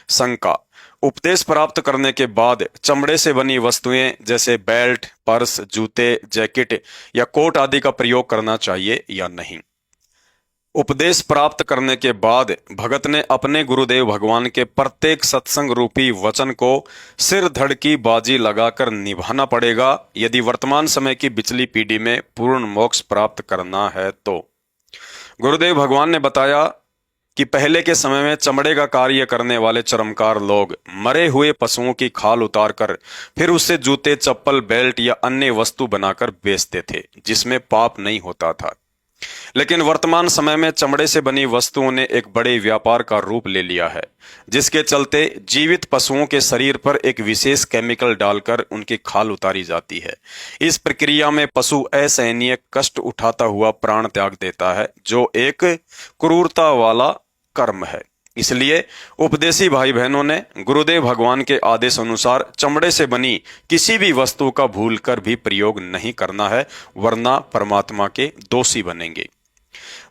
शंका। उपदेश प्राप्त करने के बाद चमड़े से बनी वस्तुएं जैसे बेल्ट, पर्स, जूते, जैकेट या कोट आदि का प्रयोग करना चाहिए या नहीं। उपदेश प्राप्त करने के बाद भगत ने अपने गुरुदेव भगवान के प्रत्येक सत्संग रूपी वचन को सिर धड़ की बाजी लगाकर निभाना पड़ेगा यदि वर्तमान समय की पिछली पीढ़ी में पूर्ण मोक्ष प्राप्त करना है तो। गुरुदेव भगवान ने बताया कि पहले के समय में चमड़े का कार्य करने वाले चर्मकार लोग मरे हुए पशुओं की खाल उतारकर फिर उससे जूते, चप्पल, बेल्ट या अन्य वस्तु बनाकर बेचते थे, जिसमें पाप नहीं होता था। लेकिन वर्तमान समय में चमड़े से बनी वस्तुओं ने एक बड़े व्यापार का रूप ले लिया है, जिसके चलते जीवित पशुओं के शरीर पर एक विशेष केमिकल डालकर उनकी खाल उतारी जाती है। इस प्रक्रिया में पशु असहनीय कष्ट उठाता हुआ प्राण त्याग देता है, जो एक क्रूरता वाला कर्म है। इसलिए उपदेशी भाई बहनों ने गुरुदेव भगवान के आदेश अनुसार चमड़े से बनी किसी भी वस्तु का भूलकर भी प्रयोग नहीं करना है, वरना परमात्मा के दोषी बनेंगे।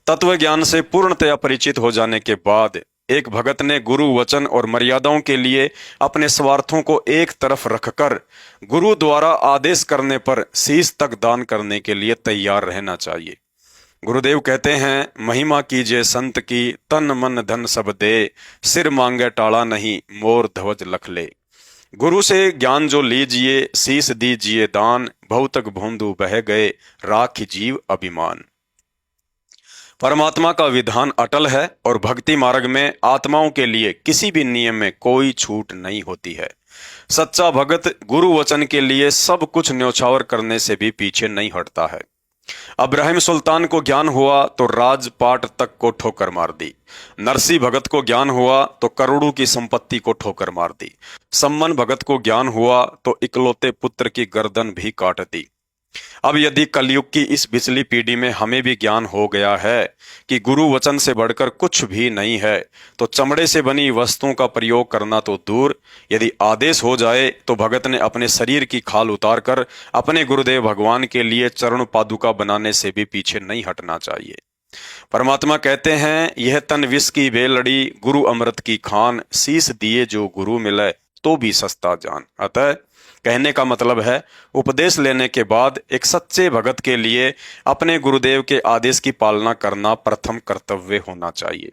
तत्व ज्ञान से पूर्णतया परिचित हो जाने के बाद एक भगत ने गुरु वचन और मर्यादाओं के लिए अपने स्वार्थों को एक तरफ रखकर गुरु द्वारा आदेश करने पर शीश तक दान करने के लिए तैयार रहना चाहिए। गुरुदेव कहते हैं, महिमा कीजिए संत की, तन मन धन सब दे, सिर मांगे टाला नहीं, मोर ध्वज लख ले। गुरु से ज्ञान जो लीजिए, शीस दीजिए दान, बहुतक भोंदू बह गए, राख जीव अभिमान। परमात्मा का विधान अटल है और भक्ति मार्ग में आत्माओं के लिए किसी भी नियम में कोई छूट नहीं होती है। सच्चा भगत गुरु वचन के लिए सब कुछ न्यौछावर करने से भी पीछे नहीं हटता है। अब्राहिम सुल्तान को ज्ञान हुआ तो राजपाट तक को ठोकर मार दी। नरसी भगत को ज्ञान हुआ तो करोड़ों की संपत्ति को ठोकर मार दी। सम्मन भगत को ज्ञान हुआ तो इकलौते पुत्र की गर्दन भी काट दी। अब यदि कलयुग की इस पिछली पीढ़ी में हमें भी ज्ञान हो गया है कि गुरु वचन से बढ़कर कुछ भी नहीं है, तो चमड़े से बनी वस्तुओं का प्रयोग करना तो दूर, यदि आदेश हो जाए तो भगत ने अपने शरीर की खाल उतारकर अपने गुरुदेव भगवान के लिए चरण पादुका बनाने से भी पीछे नहीं हटना चाहिए। परमात्मा कहते हैं, यह तन विष की बेलड़ी, गुरु अमृत की खान, शीस दिए जो गुरु मिले तो भी सस्ता जान। अतः कहने का मतलब है, उपदेश लेने के बाद एक सच्चे भगत के लिए अपने गुरुदेव के आदेश की पालना करना प्रथम कर्तव्य होना चाहिए।